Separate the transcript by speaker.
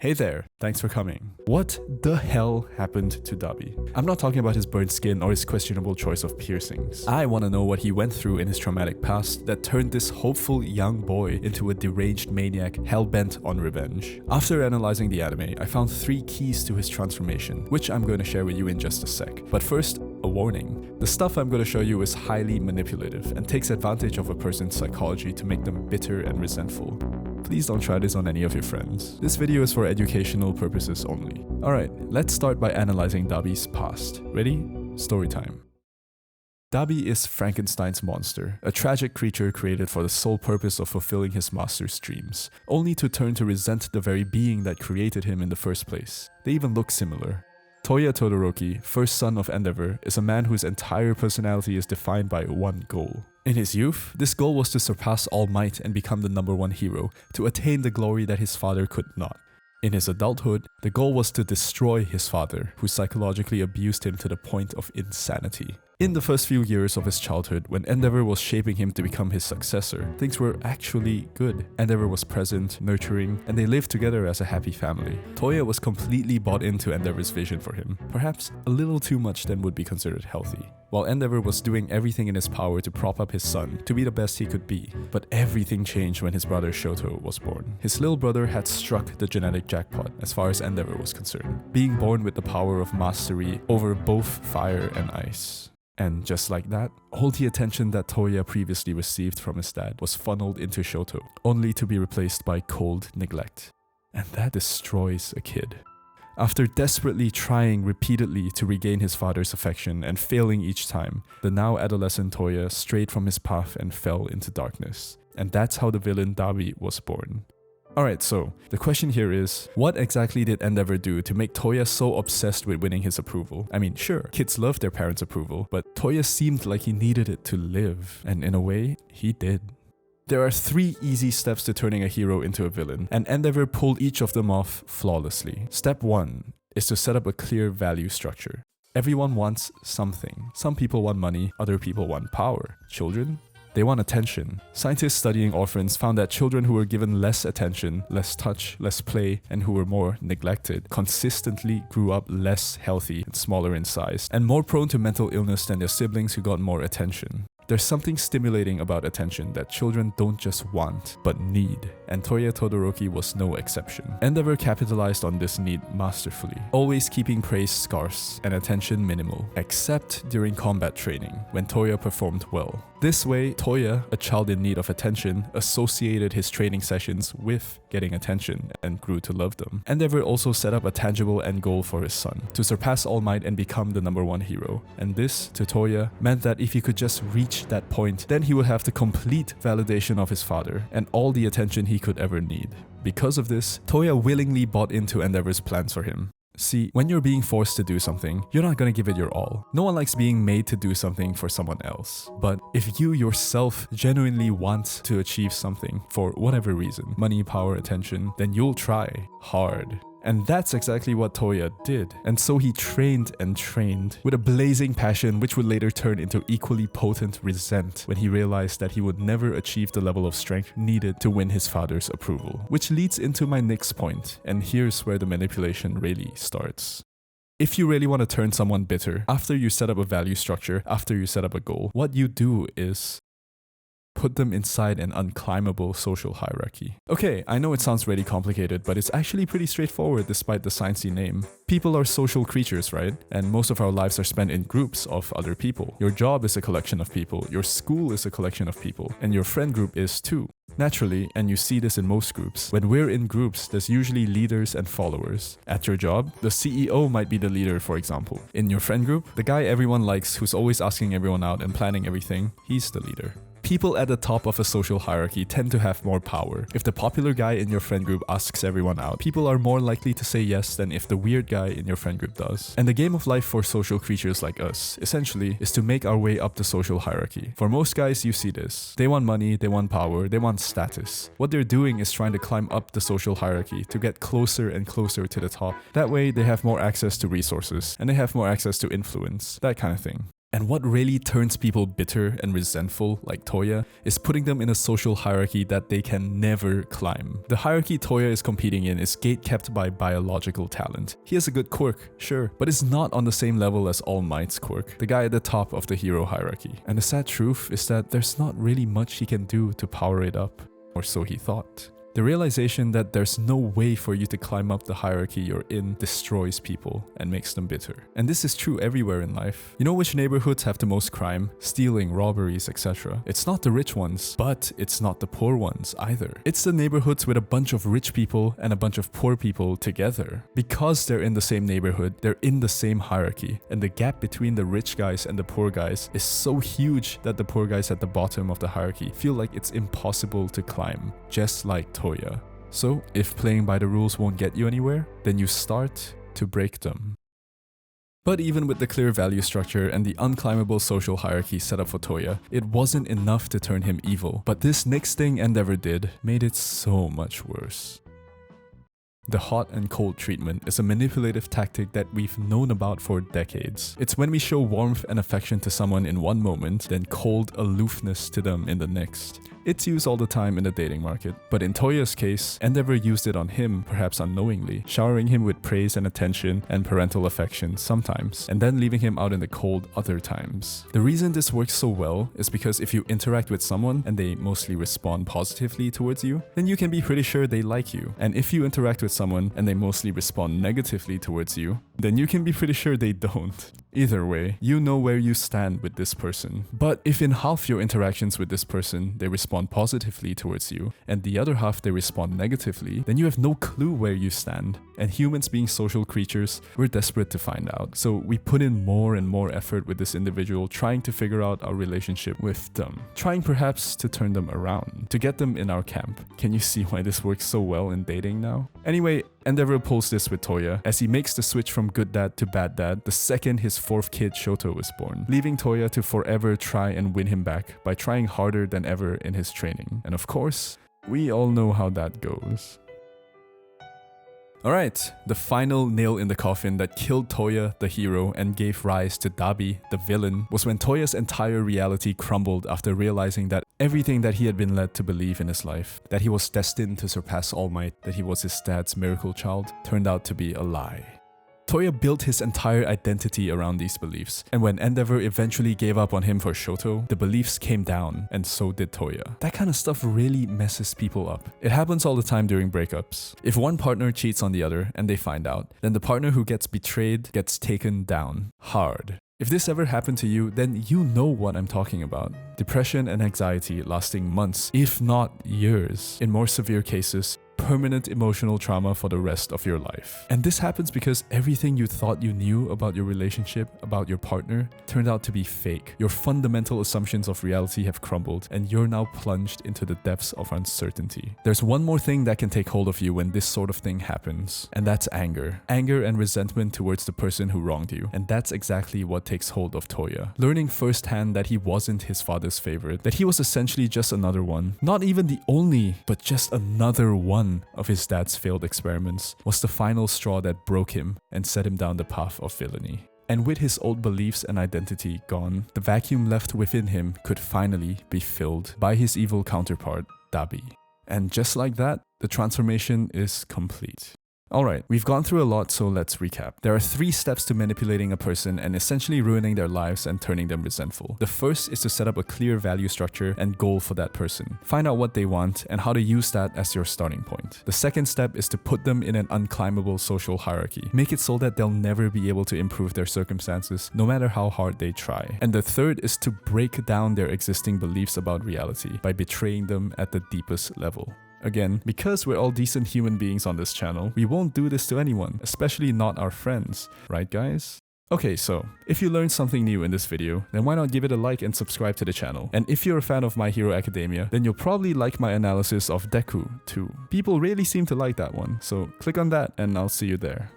Speaker 1: Hey there, thanks for coming. What the hell happened to Dabi? I'm not talking about his burnt skin or his questionable choice of piercings. I want to know what he went through in his traumatic past that turned this hopeful young boy into a deranged maniac hell-bent on revenge. After analyzing the anime, I found 3 keys to his transformation, which I'm going to share with you in just a sec. But first, a warning. The stuff I'm going to show you is highly manipulative and takes advantage of a person's psychology to make them bitter and resentful. Please don't try this on any of your friends. This video is for educational purposes only. Alright, let's start by analyzing Dabi's past. Ready? Story time. Dabi is Frankenstein's monster, a tragic creature created for the sole purpose of fulfilling his master's dreams, only to turn to resent the very being that created him in the first place. They even look similar. Toya Todoroki, first son of Endeavor, is a man whose entire personality is defined by one goal. In his youth, this goal was to surpass All Might and become the #1 hero, to attain the glory that his father could not. In his adulthood, the goal was to destroy his father, who psychologically abused him to the point of insanity. In the first few years of his childhood, when Endeavor was shaping him to become his successor, things were actually good. Endeavor was present, nurturing, and they lived together as a happy family. Toya was completely bought into Endeavor's vision for him, perhaps a little too much than would be considered healthy. While Endeavor was doing everything in his power to prop up his son, to be the best he could be. But everything changed when his brother Shoto was born. His little brother had struck the genetic jackpot as far as Endeavor was concerned, being born with the power of mastery over both fire and ice. And just like that, all the attention that Toya previously received from his dad was funneled into Shoto, only to be replaced by cold neglect. And that destroys a kid. After desperately trying repeatedly to regain his father's affection and failing each time, the now adolescent Toya strayed from his path and fell into darkness. And that's how the villain Dabi was born. Alright, so the question here is, what exactly did Endeavor do to make Toya so obsessed with winning his approval? I mean, sure, kids love their parents' approval, but Toya seemed like he needed it to live, and in a way, he did. There are 3 easy steps to turning a hero into a villain, and Endeavor pulled each of them off flawlessly. Step 1 is to set up a clear value structure. Everyone wants something. Some people want money, other people want power. Children? They want attention. Scientists studying orphans found that children who were given less attention, less touch, less play, and who were more neglected consistently grew up less healthy and smaller in size, and more prone to mental illness than their siblings who got more attention. There's something stimulating about attention that children don't just want, but need, and Toya Todoroki was no exception. Endeavor capitalized on this need masterfully, always keeping praise scarce and attention minimal, except during combat training, when Toya performed well. This way, Toya, a child in need of attention, associated his training sessions with getting attention and grew to love them. Endeavor also set up a tangible end goal for his son, to surpass All Might and become the #1 hero. And this, to Toya, meant that if he could just reach that point, then he would have the complete validation of his father and all the attention he could ever need. Because of this, Toya willingly bought into Endeavor's plans for him. See, when you're being forced to do something, you're not gonna give it your all. No one likes being made to do something for someone else. But if you yourself genuinely want to achieve something for whatever reason, money, power, attention, then you'll try hard. And that's exactly what Toya did. And so he trained and trained with a blazing passion which would later turn into equally potent resent when he realized that he would never achieve the level of strength needed to win his father's approval. Which leads into my next point, and here's where the manipulation really starts. If you really want to turn someone bitter, after you set up a value structure, after you set up a goal, what you do is put them inside an unclimbable social hierarchy. Okay, I know it sounds really complicated, but it's actually pretty straightforward despite the sciencey name. People are social creatures, right? And most of our lives are spent in groups of other people. Your job is a collection of people, your school is a collection of people, and your friend group is too. Naturally, and you see this in most groups, when we're in groups, there's usually leaders and followers. At your job, the CEO might be the leader, for example. In your friend group, the guy everyone likes who's always asking everyone out and planning everything, he's the leader. People at the top of a social hierarchy tend to have more power. If the popular guy in your friend group asks everyone out, people are more likely to say yes than if the weird guy in your friend group does. And the game of life for social creatures like us, essentially, is to make our way up the social hierarchy. For most guys, you see this. They want money, they want power, they want status. What they're doing is trying to climb up the social hierarchy to get closer and closer to the top. That way, they have more access to resources, and they have more access to influence, that kind of thing. And what really turns people bitter and resentful, like Toya, is putting them in a social hierarchy that they can never climb. The hierarchy Toya is competing in is gate-kept by biological talent. He has a good quirk, sure, but it's not on the same level as All Might's quirk, the guy at the top of the hero hierarchy. And the sad truth is that there's not really much he can do to power it up, or so he thought. The realization that there's no way for you to climb up the hierarchy you're in destroys people and makes them bitter. And this is true everywhere in life. You know which neighborhoods have the most crime? Stealing, robberies, etc. It's not the rich ones, but it's not the poor ones either. It's the neighborhoods with a bunch of rich people and a bunch of poor people together. Because they're in the same neighborhood, they're in the same hierarchy, and the gap between the rich guys and the poor guys is so huge that the poor guys at the bottom of the hierarchy feel like it's impossible to climb, just like Toya. So, if playing by the rules won't get you anywhere, then you start to break them. But even with the clear value structure and the unclimbable social hierarchy set up for Toya, it wasn't enough to turn him evil. But this next thing Endeavor did made it so much worse. The hot and cold treatment is a manipulative tactic that we've known about for decades. It's when we show warmth and affection to someone in one moment, then cold aloofness to them in the next. It's used all the time in the dating market, but in Toya's case, Endeavor used it on him, perhaps unknowingly, showering him with praise and attention and parental affection sometimes, and then leaving him out in the cold other times. The reason this works so well is because if you interact with someone and they mostly respond positively towards you, then you can be pretty sure they like you. And if you interact with someone and they mostly respond negatively towards you, then you can be pretty sure they don't. Either way, you know where you stand with this person. But if in half your interactions with this person they respond positively towards you, and the other half they respond negatively, then you have no clue where you stand. And humans being social creatures, we're desperate to find out. So we put in more and more effort with this individual trying to figure out our relationship with them. Trying perhaps to turn them around, to get them in our camp. Can you see why this works so well in dating now? Anyway, Endeavor pulls this with Toya as he makes the switch from good dad to bad dad the second his fourth kid Shoto was born, leaving Toya to forever try and win him back by trying harder than ever in his training. And of course, we all know how that goes. Alright, the final nail in the coffin that killed Toya, the hero, and gave rise to Dabi, the villain, was when Toya's entire reality crumbled after realizing that everything that he had been led to believe in his life, that he was destined to surpass All Might, that he was his dad's miracle child, turned out to be a lie. Toya built his entire identity around these beliefs, and when Endeavor eventually gave up on him for Shoto, the beliefs came down, and so did Toya. That kind of stuff really messes people up. It happens all the time during breakups. If one partner cheats on the other and they find out, then the partner who gets betrayed gets taken down hard. If this ever happened to you, then you know what I'm talking about. Depression and anxiety lasting months, if not years. In more severe cases, permanent emotional trauma for the rest of your life. And this happens because everything you thought you knew about your relationship, about your partner, turned out to be fake. Your fundamental assumptions of reality have crumbled, and you're now plunged into the depths of uncertainty. There's one more thing that can take hold of you when this sort of thing happens, and that's anger. Anger and resentment towards the person who wronged you. And that's exactly what takes hold of Toya. Learning firsthand that he wasn't his father's favorite, that he was essentially just another one, not even the only, but just another one of his dad's failed experiments, was the final straw that broke him and set him down the path of villainy. And with his old beliefs and identity gone, the vacuum left within him could finally be filled by his evil counterpart, Dabi. And just like that, the transformation is complete. Alright, we've gone through a lot, so let's recap. There are 3 steps to manipulating a person and essentially ruining their lives and turning them resentful. The first is to set up a clear value structure and goal for that person. Find out what they want and how to use that as your starting point. The second step is to put them in an unclimbable social hierarchy. Make it so that they'll never be able to improve their circumstances, no matter how hard they try. And the third is to break down their existing beliefs about reality by betraying them at the deepest level. Again, because we're all decent human beings on this channel, we won't do this to anyone, especially not our friends. Right, guys? Okay, so, if you learned something new in this video, then why not give it a like and subscribe to the channel? And if you're a fan of My Hero Academia, then you'll probably like my analysis of Deku too. People really seem to like that one, so click on that and I'll see you there.